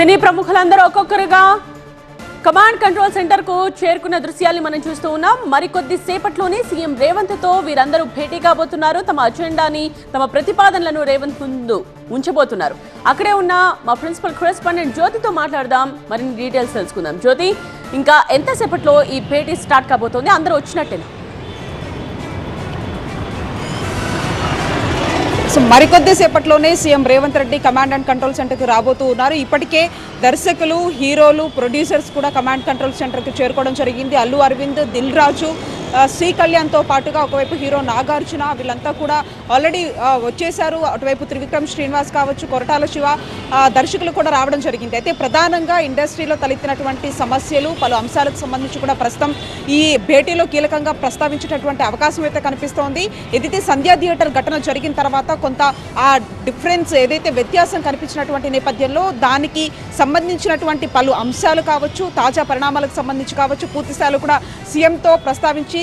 సినీ ప్రముఖులందరూ ఒక్కొక్కరుగా command control centre కు చేరుకున్న దృశ్యాలను మనం చూస్తూ ఉన్నాం. మరికొద్ది సేపట్లోనే సీఎం రేవంత్ తో వీరందరూ భేటీ కాబోతున్నారు. తమ అజెండాని, తమ ప్రతిపాదనలను రేవంత్ ముందు ఉంచబోతున్నారు. అక్కడే ఉన్న మా ప్రిన్సిపల్ కరెస్పాండెంట్ జ్యోతితో మాట్లాడదాం, మరిన్ని డీటెయిల్స్ తెలుసుకుందాం. జ్యోతి, ఇంకా ఎంతసేపట్లో ఈ భేటీ స్టార్ట్ కాబోతోంది? అందరూ వచ్చినట్టేనా? మరికొద్ది సేపట్లోనే CM Revanth Reddy command and control సెంటర్కి రాబోతూ ఉన్నారు. ఇప్పటికే దర్శకులు, హీరోలు, ప్రొడ్యూసర్స్ కూడా కమాండ్ కంట్రోల్ సెంటర్కి చేరుకోవడం జరిగింది. అల్లు అరవింద్, దిల్ రాజు, శ్రీ కళ్యాణ్తో పాటుగా ఒకవైపు హీరో నాగార్జున వీళ్ళంతా కూడా ఆల్రెడీ వచ్చేశారు. అటువైపు త్రివిక్రమ్ శ్రీనివాస్ కావచ్చు, కొరటాల శివ దర్శకులు కూడా రావడం జరిగింది. అయితే ప్రధానంగా ఇండస్ట్రీలో తలెత్తినటువంటి సమస్యలు, పలు అంశాలకు సంబంధించి కూడా ప్రస్తుతం ఈ భేటీలో కీలకంగా ప్రస్తావించేటటువంటి అవకాశం అయితే కనిపిస్తోంది. ఏదైతే సంధ్యా థియేటర్ ఘటన జరిగిన తర్వాత కొంత ఆ డిఫరెన్స్, ఏదైతే వ్యత్యాసం కనిపించినటువంటి నేపథ్యంలో దానికి సంబంధించినటువంటి పలు అంశాలు కావచ్చు, తాజా పరిణామాలకు సంబంధించి కావచ్చు, పూర్తిస్థాయిలో కూడా సీఎంతో ప్రస్తావించి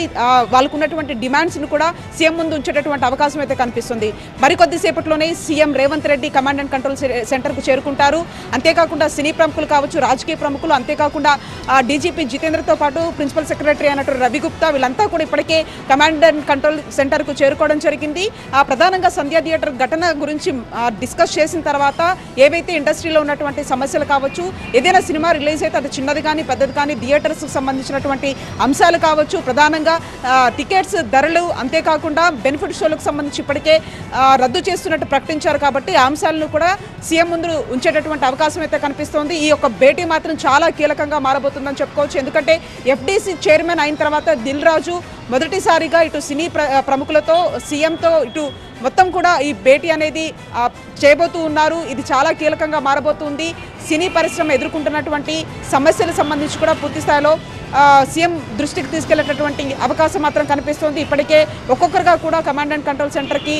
వాళ్ళకున్నటువంటి డిమాండ్స్ను కూడా సీఎం ముందు ఉంచేటటువంటి అవకాశం అయితే కనిపిస్తుంది. మరికొద్ది సేపట్లోనే CM Revanth Reddy command and control సెంటర్కు చేరుకుంటారు. అంతేకాకుండా సినీ ప్రముఖులు కావచ్చు, రాజకీయ ప్రముఖులు, అంతేకాకుండా డీజీపీ జితేంద్రతో పాటు ప్రిన్సిపల్ సెక్రటరీ అన్నట్టు రవి గుప్తా వీళ్ళంతా కూడా ఇప్పటికే కమాండ్ అండ్ కంట్రోల్ సెంటర్కు చేరుకోవడం జరిగింది. ప్రధానంగా సంధ్యా థియేటర్ ఘటన గురించి డిస్కస్ చేసిన తర్వాత ఏవైతే ఇండస్ట్రీలో ఉన్నటువంటి సమస్యలు కావచ్చు, ఏదైనా సినిమా రిలీజ్ అయితే అది చిన్నది కానీ పెద్దది కానీ థియేటర్స్కి సంబంధించినటువంటి అంశాలు కావచ్చు, ప్రధానంగా టికెట్స్ ధరలు, అంతేకాకుండా బెనిఫిట్ షోలకు సంబంధించి ఇప్పటికే రద్దు చేస్తున్నట్టు ప్రకటించారు. కాబట్టి ఆ అంశాలను కూడా సీఎం ముందు ఉంచేటటువంటి అవకాశం అయితే కనిపిస్తోంది. ఈ యొక్క భేటీ మాత్రం చాలా కీలకంగా మారబోతుందని చెప్పుకోవచ్చు. ఎందుకంటే ఎఫ్డీసీ చైర్మన్ అయిన తర్వాత దిల్ రాజు మొదటిసారిగా ఇటు సినీ ప్రముఖులతో, సీఎంతో ఇటు మొత్తం కూడా ఈ భేటీ అనేది చేయబోతూ ఉన్నారు. ఇది చాలా కీలకంగా మారబోతుంది. సినీ పరిశ్రమ ఎదుర్కొంటున్నటువంటి సమస్యలకు సంబంధించి కూడా పూర్తి స్థాయిలో సీఎం దృష్టికి తీసుకెళ్లేటటువంటి అవకాశం మాత్రం కనిపిస్తోంది. ఇప్పటికే ఒక్కొక్కరుగా కూడా కమాండ్ అండ్ కంట్రోల్ సెంటర్కి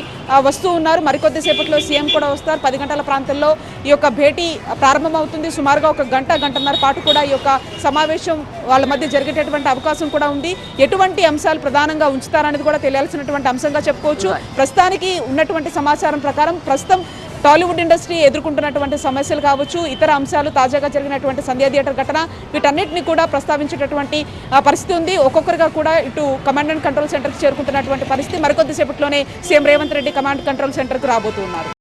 వస్తూ ఉన్నారు. మరికొద్ది సేపట్లో సీఎం కూడా వస్తారు. 10 గంటల ప్రాంతంలో ఈ యొక్క భేటీ ప్రారంభమవుతుంది. సుమారుగా ఒక గంటన్నర పాటు కూడా ఈ యొక్క సమావేశం వాళ్ళ మధ్య జరిగేటటువంటి అవకాశం కూడా ఉంది. ఎటువంటి అంశాలు ప్రధానంగా ఉంచుతారనేది కూడా తెలియాల్సినటువంటి అంశంగా చెప్పుకోవచ్చు. ప్రస్తుతానికి ఉన్నటువంటి సమాచారం ప్రకారం ప్రస్తుతం టాలీవుడ్ ఇండస్ట్రీ ఎదుర్కొంటున్నటువంటి సమస్యలు కావచ్చు, ఇతర అంశాలు, తాజాగా జరిగినటువంటి సంధ్యా థియేటర్ ఘటన, వీటన్నిటిని కూడా ప్రస్తావించేటటువంటి పరిస్థితి ఉంది. ఒక్కొక్కరుగా కూడా ఇటు కమాండ్ అండ్ కంట్రోల్ సెంటర్కి చేరుకుంటున్నటువంటి పరిస్థితి. మరికొద్దిసేపట్లోనే CM Revanth Reddy command control సెంటర్కు రాబోతున్నారు.